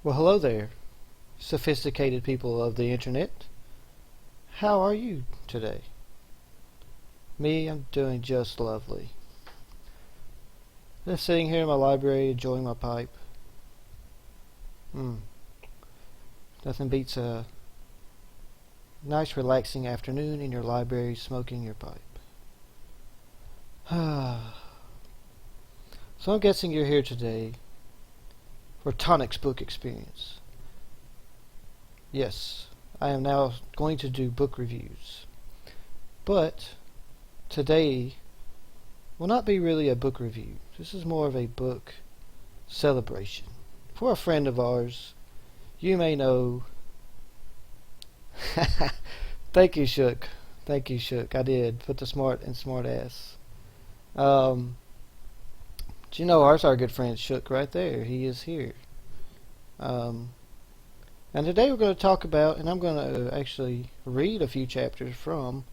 Well, hello there, sophisticated people of the internet. How are you today? Me, I'm doing just lovely. Just sitting here in my library enjoying my pipe. Nothing beats a nice relaxing afternoon in your library smoking your pipe. So I'm guessing you're here today for Tonic's book experience. Yes, I am now going to do book reviews. But today will not be really a book review. This is more of a book celebration. For a friend of ours, you may know... Thank you, Shook. Thank you, Shook. I did. Put the smart and smart ass. Do you know our good friend Shook right there? He is here. And today we're going to talk about, and I'm going to actually read a few chapters from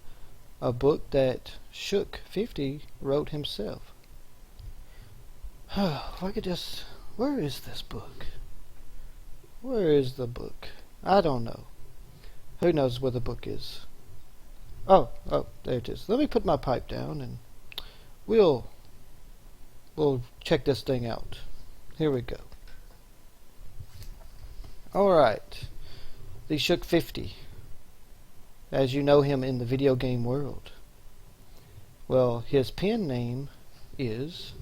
a book that Shook50 wrote himself. If I could just... Where is this book? Where is the book? I don't know. Who knows where the book is? Oh, there it is. Let me put my pipe down and we'll check this thing out. Here we go. Alright. The Shook50. As you know him in the video game world. Well, his pen name is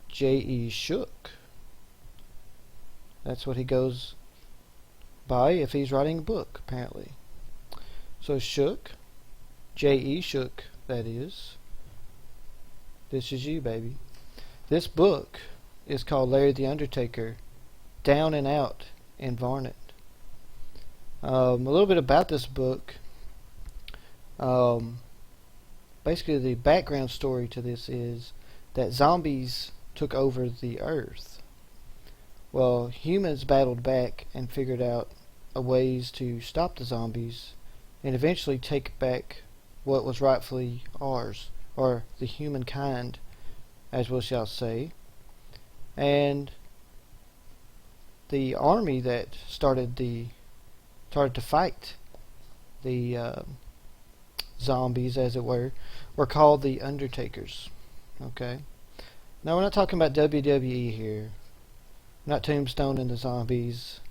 J.E. Shook. That's what he goes by if he's writing a book, apparently. So Shook, J.E. Shook, that is. This is you, baby. This book is called Larry the Undertaker, Down and Out in Varnit. A little bit about this book. Basically, the background story to this is that zombies took over the earth. Well, humans battled back and figured out ways to stop the zombies and eventually take back what was rightfully ours, or the humankind, as we shall say. And the army that started to fight the zombies, as it were called the Undertakers. Okay. Now we're not talking about WWE here. Not Tombstone and the zombies.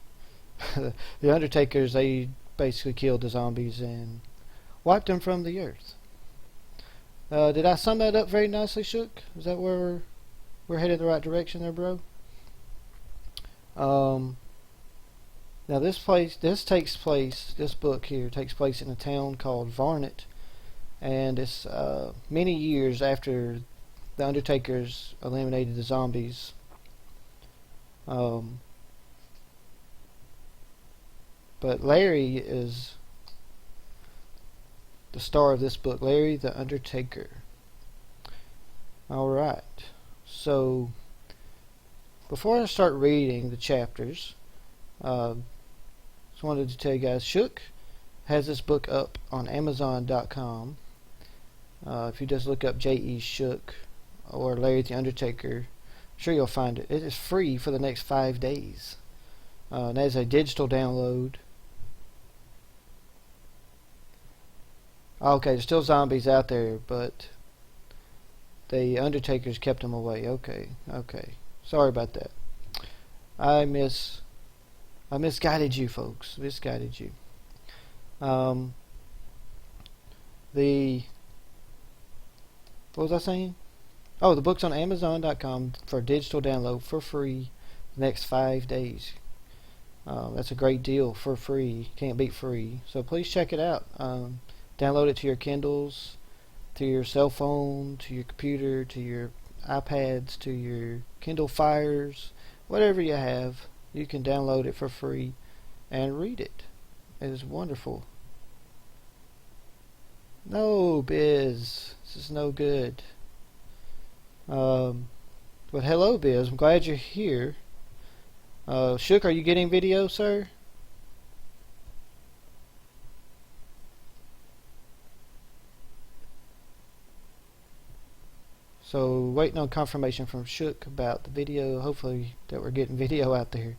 The Undertakers, they basically killed the zombies and wiped them from the earth. Did I sum that up very nicely, Shook? Is that where we're headed the right direction there, bro? Now this book here takes place in a town called Varnit, and it's many years after the Undertakers eliminated the zombies. But Larry is the star of this book, Larry the Undertaker. Alright, so before I start reading the chapters, just wanted to tell you guys, Shook has this book up on Amazon.com. If you just look up J.E. Shook or Larry the Undertaker, I'm sure you'll find it. It is free for the next 5 days. And that is a digital download. Okay, there's still zombies out there, but the Undertakers kept them away. Okay. Sorry about that. I misguided you, folks. Misguided you. What was I saying? Oh, the book's on Amazon.com for digital download for free the next 5 days. That's a great deal for free. Can't beat free. So please check it out. Download it to your Kindles, to your cell phone, to your computer, to your iPads, to your Kindle Fires, whatever you have. You can download it for free and read it. It is wonderful. No, Biz. This is no good. But hello, Biz. I'm glad you're here. Shook, are you getting video, sir? So waiting on confirmation from Shook about the video. Hopefully that we're getting video out there.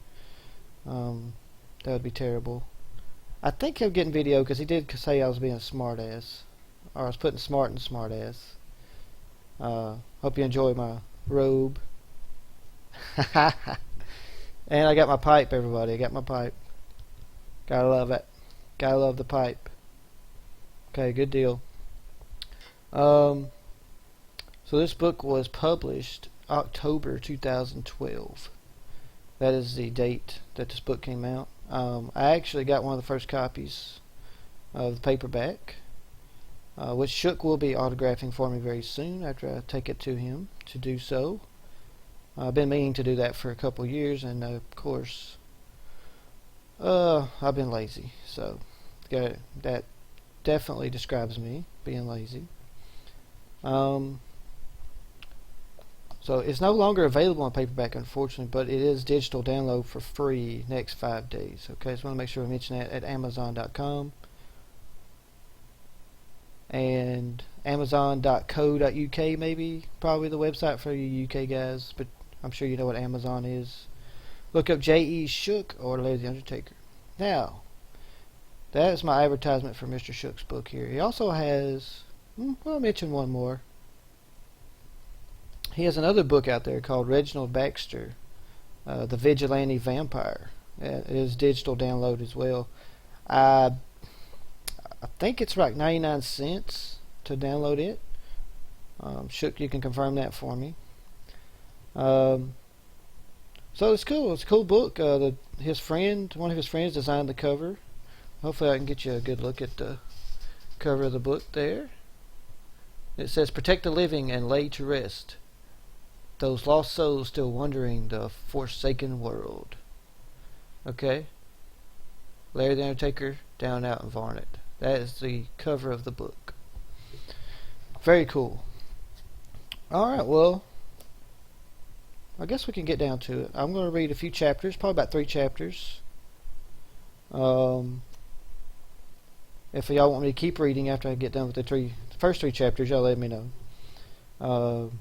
That would be terrible. I think I'm getting video because he did say I was being a smart ass. Or I was putting smart in smart ass. Hope you enjoy my robe. And I got my pipe, everybody. I got my pipe. Gotta love it. Gotta love the pipe. Okay, good deal. So this book was published October 2012. That is the date that this book came out. I actually got one of the first copies of the paperback, which Shook will be autographing for me very soon after I take it to him to do so. I've been meaning to do that for a couple years, and of course, I've been lazy. So that definitely describes me, being lazy. So it's no longer available on paperback, unfortunately, but it is digital download for free next 5 days. Okay, so I want to make sure I mention that at Amazon.com and Amazon.co.uk, maybe, probably the website for you UK guys, but I'm sure you know what Amazon is. Look up J.E. Shook or Larry the Undertaker. Now, that is my advertisement for Mr. Shook's book here. He also has, I'll mention one more. He has another book out there called Reginald Baxter, The Vigilante Vampire. It is digital download as well. I think it's like 99 cents to download it. Shook, you can confirm that for me. So it's cool. It's a cool book. One of his friends designed the cover. Hopefully I can get you a good look at the cover of the book there. It says, "Protect the living and lay to rest those lost souls still wandering the forsaken world." Okay? Larry the Undertaker, down out in Varnit. That is the cover of the book. Very cool. Alright, well, I guess we can get down to it. I'm going to read a few chapters, probably about 3 chapters. If y'all want me to keep reading after I get done with the first 3 chapters, y'all let me know.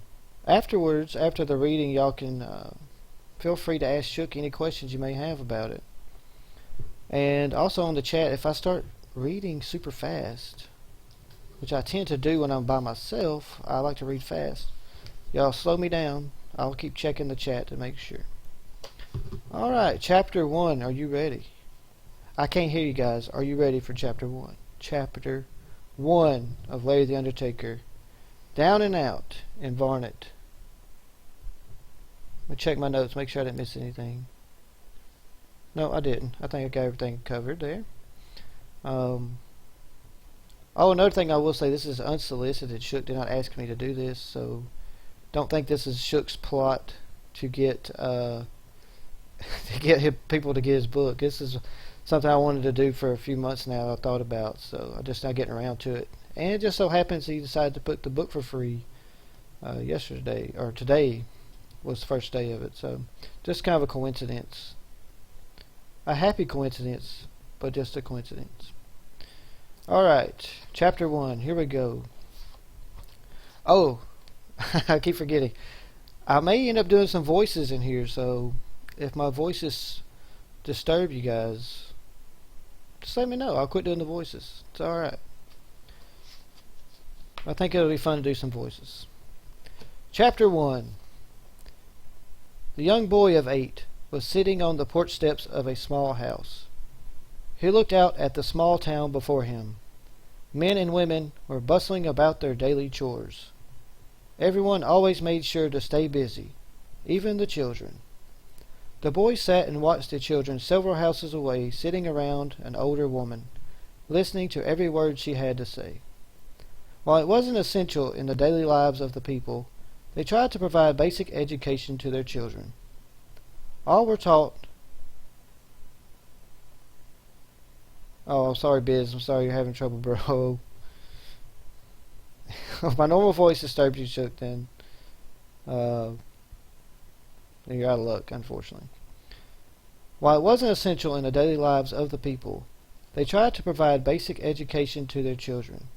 Afterwards, after the reading, y'all can feel free to ask Shook any questions you may have about it. And also on the chat, if I start reading super fast, which I tend to do when I'm by myself, I like to read fast. Y'all slow me down. I'll keep checking the chat to make sure. Alright, chapter 1. Are you ready? I can't hear you guys. Are you ready for chapter 1? Chapter 1 of Larry the Undertaker. Down and Out in Varnit. Let me check my notes, make sure I didn't miss anything. No, I didn't. I think I got everything covered there. Oh, another thing I will say, this is unsolicited. Shook did not ask me to do this, so don't think this is Shook's plot to get to get people to get his book. This is something I wanted to do for a few months now. I thought about, so I'm just not getting around to it. And it just so happens he decided to put the book for free yesterday, or today was the first day of it. So just kind of a coincidence. A happy coincidence, but just a coincidence. Alright, chapter 1, here we go. Oh, I keep forgetting. I may end up doing some voices in here, so if my voices disturb you guys, just let me know. I'll quit doing the voices. It's alright. I think it'll be fun to do some voices. Chapter 1. The young boy of 8 was sitting on the porch steps of a small house. He looked out at the small town before him. Men and women were bustling about their daily chores. Everyone always made sure to stay busy, even the children. The boy sat and watched the children several houses away, sitting around an older woman, listening to every word she had to say. While it wasn't essential in the daily lives of the people, they tried to provide basic education to their children. All were taught... Oh, sorry, Biz. I'm sorry you're having trouble, bro. If my normal voice disturbs you, Shook, then you're out of luck, unfortunately. While it wasn't essential in the daily lives of the people, they tried to provide basic education to their children.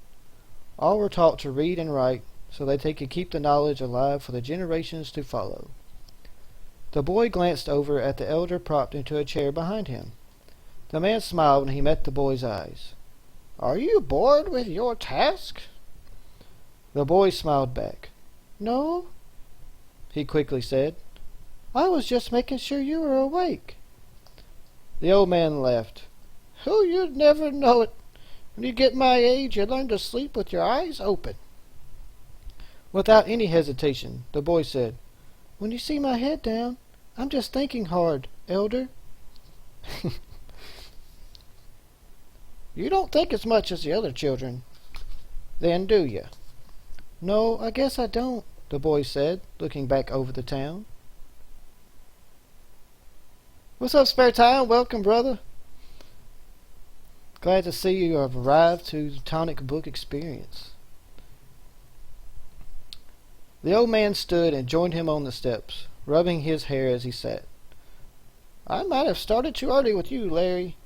All were taught to read and write, so that they could keep the knowledge alive for the generations to follow. The boy glanced over at the elder propped into a chair behind him. The man smiled when he met the boy's eyes. "Are you bored with your task?" The boy smiled back. "No," he quickly said. "I was just making sure you were awake." The old man laughed. "Oh, you'd never know it. When you get my age, you learn to sleep with your eyes open." Without any hesitation, the boy said, "When you see my head down, I'm just thinking hard, elder." "You don't think as much as the other children, then, do you?" "No, I guess I don't," the boy said, looking back over the town. "What's up, Spare Time? Welcome, brother. Glad to see you have arrived to the Tonic book experience." The old man stood and joined him on the steps, rubbing his hair as he sat. "I might have started too early with you, Larry.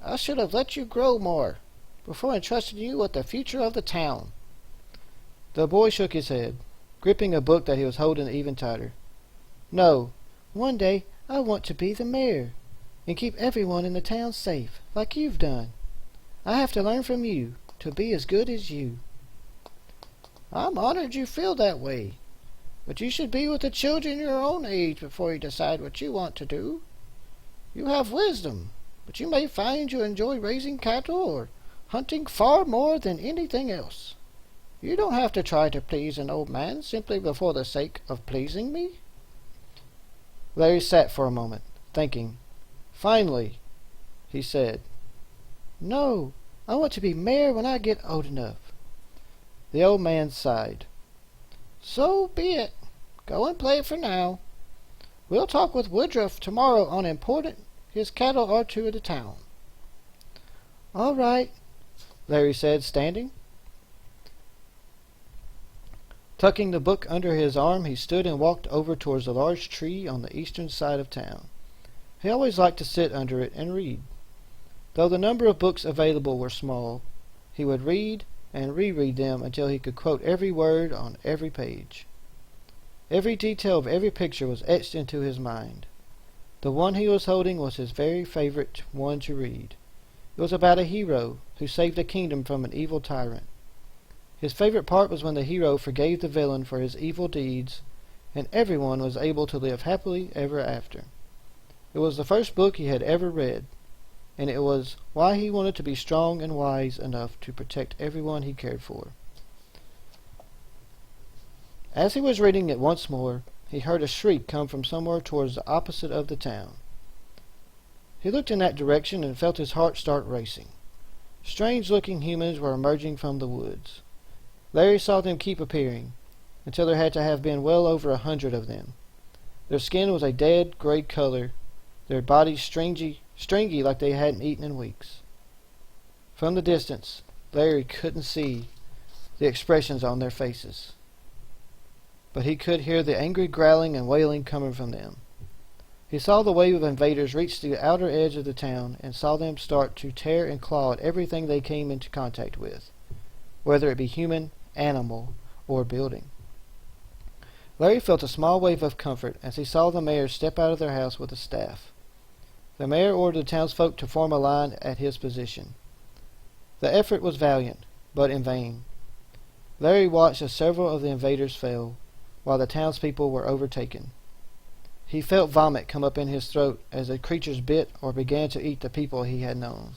I should have let you grow more before entrusting you with the future of the town." The boy shook his head, gripping a book that he was holding even tighter. "No, one day I want to be the mayor and keep everyone in the town safe, like you've done. I have to learn from you to be as good as you." "I'm honored you feel that way, but you should be with the children your own age before you decide what you want to do. You have wisdom, but you may find you enjoy raising cattle or hunting far more than anything else. You don't have to try to please an old man simply for the sake of pleasing me." Larry sat for a moment, thinking. Finally, he said, "No, I want to be mayor when I get old enough." The old man sighed. "So be it. Go and play for now. We'll talk with Woodruff tomorrow on important his cattle are to the town." "All right," Larry said, standing. Tucking the book under his arm, he stood and walked over towards a large tree on the eastern side of town. He always liked to sit under it and read. Though the number of books available were small, he would read and reread them until he could quote every word on every page. Every detail of every picture was etched into his mind. The one he was holding was his very favorite one to read. It was about a hero who saved a kingdom from an evil tyrant. His favorite part was when the hero forgave the villain for his evil deeds, and everyone was able to live happily ever after. It was the first book he had ever read, and it was why he wanted to be strong and wise enough to protect everyone he cared for. As he was reading it once more, he heard a shriek come from somewhere towards the opposite of the town. He looked in that direction and felt his heart start racing. Strange-looking humans were emerging from the woods. Larry saw them keep appearing, until there had to have been well over 100 of them. Their skin was a dead gray color, their bodies stringy like they hadn't eaten in weeks. From the distance, Larry couldn't see the expressions on their faces, but he could hear the angry growling and wailing coming from them. He saw the wave of invaders reach the outer edge of the town and saw them start to tear and claw at everything they came into contact with, whether it be human, animal, or building. Larry felt a small wave of comfort as he saw the mayor step out of their house with a staff. The mayor ordered the townsfolk to form a line at his position. The effort was valiant, but in vain. Larry watched as several of the invaders fell, while the townspeople were overtaken. He felt vomit come up in his throat as the creatures bit or began to eat the people he had known.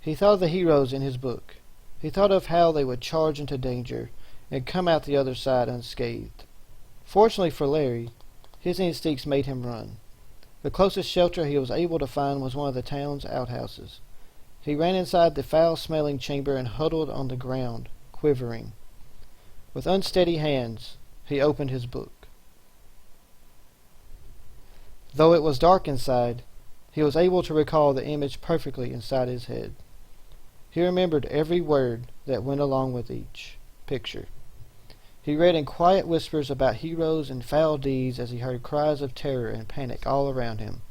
He thought of the heroes in his book. He thought of how they would charge into danger and come out the other side unscathed. Fortunately for Larry, his instincts made him run. The closest shelter he was able to find was one of the town's outhouses. He ran inside the foul-smelling chamber and huddled on the ground, quivering. With unsteady hands, he opened his book. Though it was dark inside, he was able to recall the image perfectly inside his head. He remembered every word that went along with each picture. He read in quiet whispers about heroes and foul deeds as he heard cries of terror and panic all around him.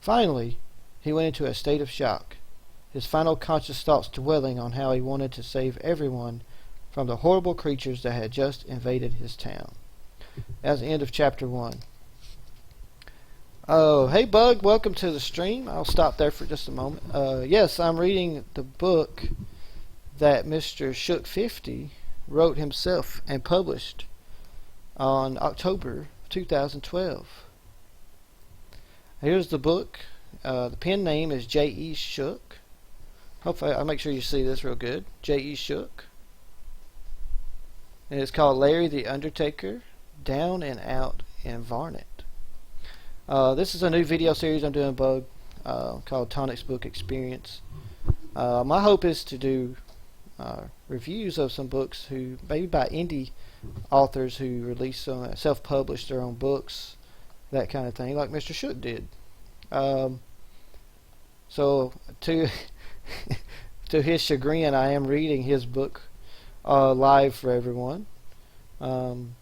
Finally, he went into a state of shock, his final conscious thoughts dwelling on how he wanted to save everyone from the horrible creatures that had just invaded his town. That's the end of chapter 1. Oh, hey Bug, welcome to the stream. I'll stop there for just a moment. Yes, I'm reading the book that Mr. Shook 50 wrote himself and published on October 2012. Here's the book. The pen name is J.E. Shook. Hopefully I'll make sure you see this real good. J.E. Shook. And it's called Larry the Undertaker, Down and Out in Varnit. This is a new video series I'm doing, Bug, called Tonic's Book Experience. My hope is to do reviews of some books maybe by indie authors who release some self-publish their own books, that kind of thing, like Mr. Shook did. So to to his chagrin, I am reading his book live for everyone, and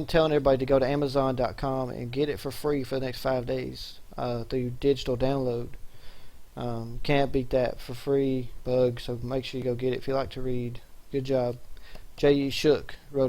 telling everybody to go to Amazon.com and get it for free for the next 5 days through digital download. Can't beat that for free, Bug, so make sure you go get it if you like to read. Good job. J.E. Shook wrote